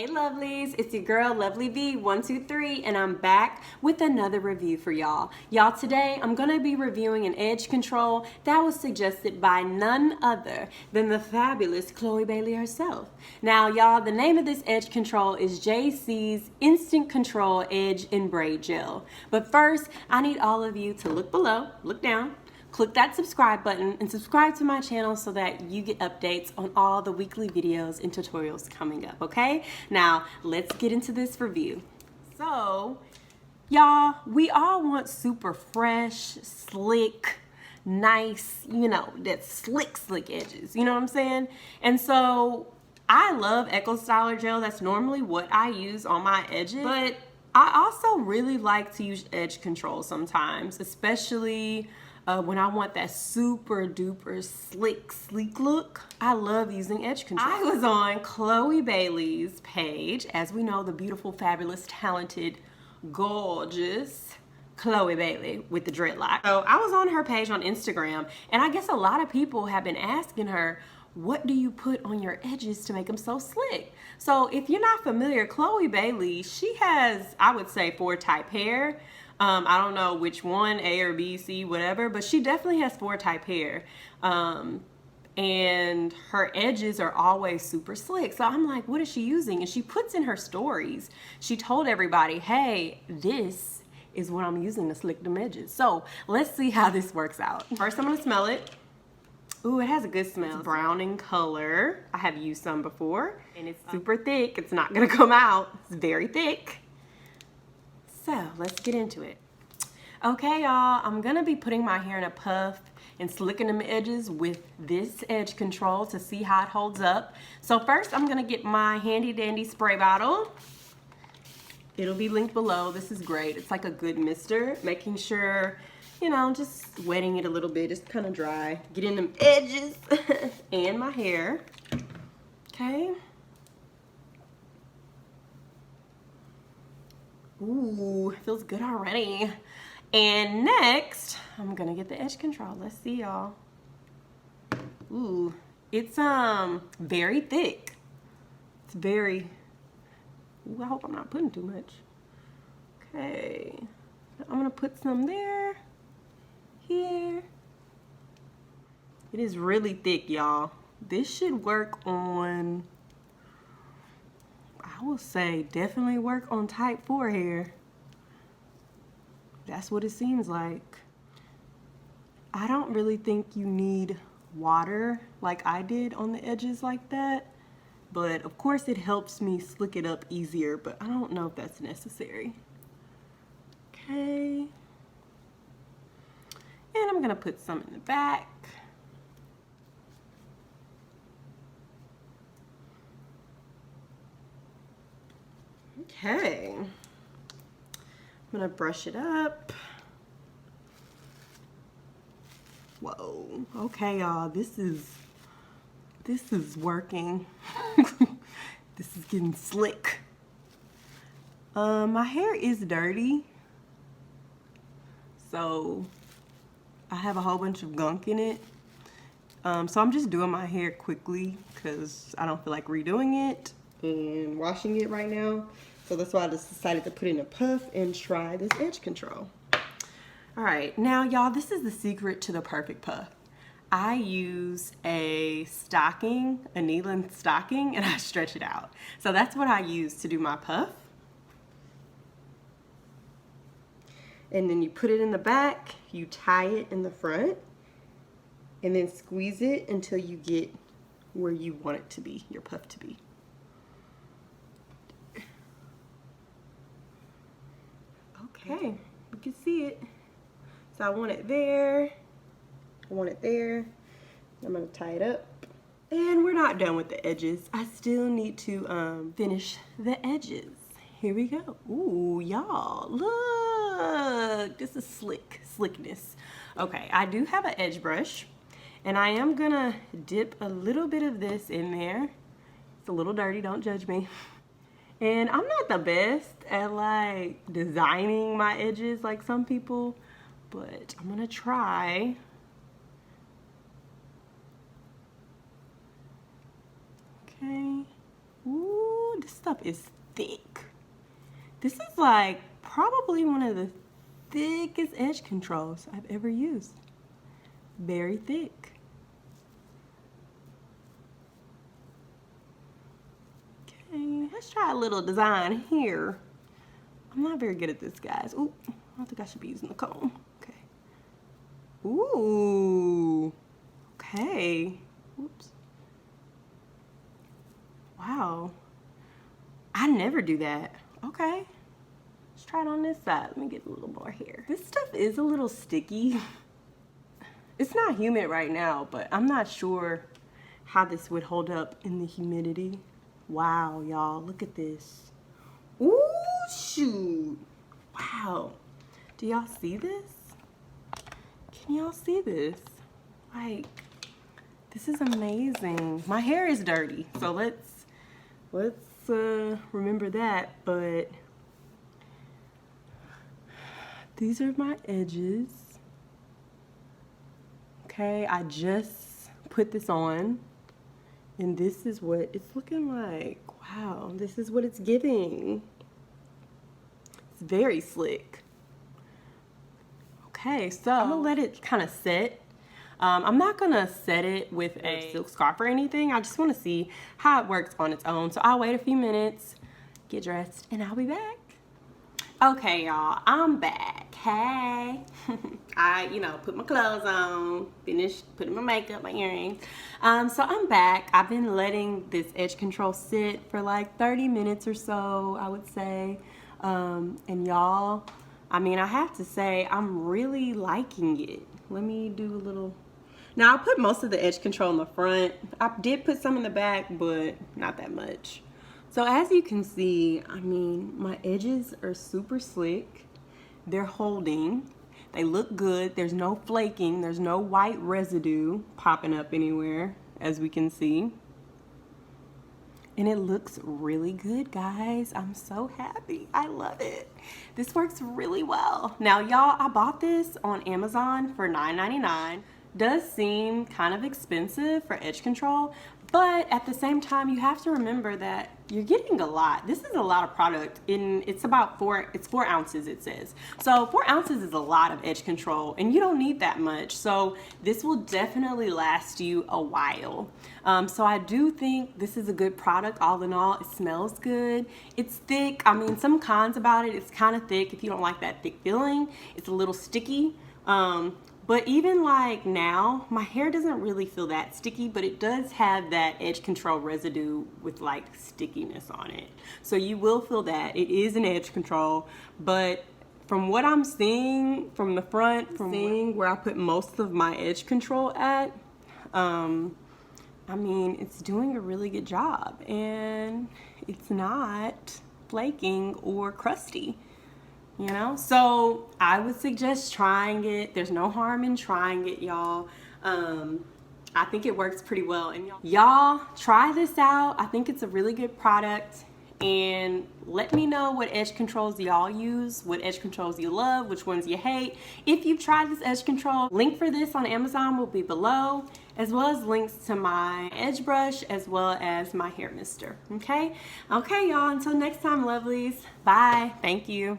Hey lovelies, it's your girl Lovelyv123 and I'm back with another review for y'all. Y'all, today I'm going to be reviewing an edge control that was suggested by none other than the fabulous chloebailey herself. Now y'all, the name of this edge control is JC's Instant Control Edge and Braid Gel. But first, I need all of you to look below, look down, click that subscribe button and subscribe to my channel so that you get updates on all the weekly videos and tutorials coming up, okay? Now, let's get into this review. So, y'all, we all want super fresh, slick, nice, you know, that slick edges, you know what I'm saying? And so, I love Eco Styler gel. That's normally what I use on my edges, but I also really like to use edge control sometimes, especially when I want that super duper sleek look. I love using edge control. I was on chloebailey's page, as we know, the beautiful, fabulous, talented, gorgeous chloebailey with the dreadlock. So I was on her page on Instagram, and I guess a lot of people have been asking her, what do you put on your edges to make them so slick? So if you're not familiar, chloebailey, she has, I would say, 4 type hair. I don't know which one, A or B, C, whatever, but she definitely has 4 type hair. And her edges are always super slick. So I'm like, what is she using? And she puts in her stories, she told everybody, hey, this is what I'm using to slick them edges. So let's see how this works out. First, I'm gonna smell it. Ooh, it has a good smell. It's brown in color. I have used some before, and it's super thick. It's not gonna come out. It's very thick. So let's get into it. Okay, y'all, I'm gonna be putting my hair in a puff and slicking them edges with this edge control to see how it holds up. So first, I'm gonna get my handy dandy spray bottle. It'll be linked below. This is great. It's like a good mister, making sure, you know, just wetting it a little bit. It's kind of dry. Getting them edges and my hair. Okay. Ooh, feels good already. And next, I'm gonna get the edge control. Let's see, y'all. Ooh, it's very thick. It's very, ooh, I hope I'm not putting too much. Okay, I'm gonna put some there, here. It is really thick, y'all. This should work on, I will say, definitely work on type 4 hair. That's what it seems like. I don't really think you need water like I did on the edges like that. But of course it helps me slick it up easier, but I don't know if that's necessary. Okay. And I'm gonna put some in the back. Okay, I'm gonna brush it up. Whoa, okay y'all, this is working. This is getting slick. My hair is dirty, so I have a whole bunch of gunk in it. So I'm just doing my hair quickly because I don't feel like redoing it and washing it right now. So that's why I just decided to put in a puff and try this edge control. All right, now y'all, this is the secret to the perfect puff. I use a stocking, a knee-length stocking, and I stretch it out. So that's what I use to do my puff. And then you put it in the back, you tie it in the front, and then squeeze it until you get where you want it to be, your puff to be. Okay, you can see it. So I want it there, I want it there. I'm gonna tie it up. And we're not done with the edges. I still need to finish the edges. Here we go. Ooh, y'all, look, this is slickness. Okay, I do have an edge brush, and I am gonna dip a little bit of this in there. It's a little dirty, don't judge me. And I'm not the best at like designing my edges like some people, but I'm gonna try. Okay. Ooh, this stuff is thick. This is like probably one of the thickest edge controls I've ever used. Very thick. Okay, let's try a little design here. I'm not very good at this, guys. Ooh, I don't think I should be using the comb. Okay. Ooh. Okay. Oops. Wow. I never do that. Okay. Let's try it on this side. Let me get a little more here. This stuff is a little sticky. It's not humid right now, but I'm not sure how this would hold up in the humidity. Wow, y'all, look at this. Ooh, shoot. Wow. Do y'all see this? Can y'all see this? Like, this is amazing. My hair is dirty, so let's remember that, but these are my edges. Okay, I just put this on, and this is what it's looking like. Wow, this is what it's giving. It's very slick. Okay, so I'm gonna let it kind of set. I'm not gonna set it with a silk scarf or anything. I just wanna see how it works on its own. So I'll wait a few minutes, get dressed, and I'll be back. Okay, y'all, I'm back. Hey. I, put my clothes on, finished putting my makeup, my earrings. So I'm back. I've been letting this edge control sit for like 30 minutes or so, I would say. And y'all, I have to say, I'm really liking it. Let me do a little. Now, I put most of the edge control in the front. I did put some in the back, but not that much. So as you can see, my edges are super slick. They're holding. They look good. There's no flaking. There's no white residue popping up anywhere, as we can see. And it looks really good, guys. I'm so happy. I love it. This works really well. Now, y'all, I bought this on Amazon for $9.99. Does seem kind of expensive for edge control, but at the same time, you have to remember that you're getting a lot. This is a lot of product. It's about 4 ounces, it says. So 4 ounces is a lot of edge control, and you don't need that much. So this will definitely last you a while. So I do think this is a good product. All in all, it smells good. It's thick. Some cons about it, it's kind of thick. If you don't like that thick feeling, it's a little sticky. But even like now, my hair doesn't really feel that sticky, but it does have that edge control residue with like stickiness on it. So you will feel that. It is an edge control, but from what I'm seeing from the front, from seeing where I put most of my edge control at, it's doing a really good job, and it's not flaking or crusty. So I would suggest trying it. There's no harm in trying it, y'all. I think it works pretty well, and y'all try this out. I think it's a really good product, and let me know what edge controls y'all use, what edge controls you love, which ones you hate. If you've tried this edge control, link for this on Amazon will be below, as well as links to my edge brush, as well as my hair mister. Okay, y'all, until next time, lovelies. Bye. Thank you.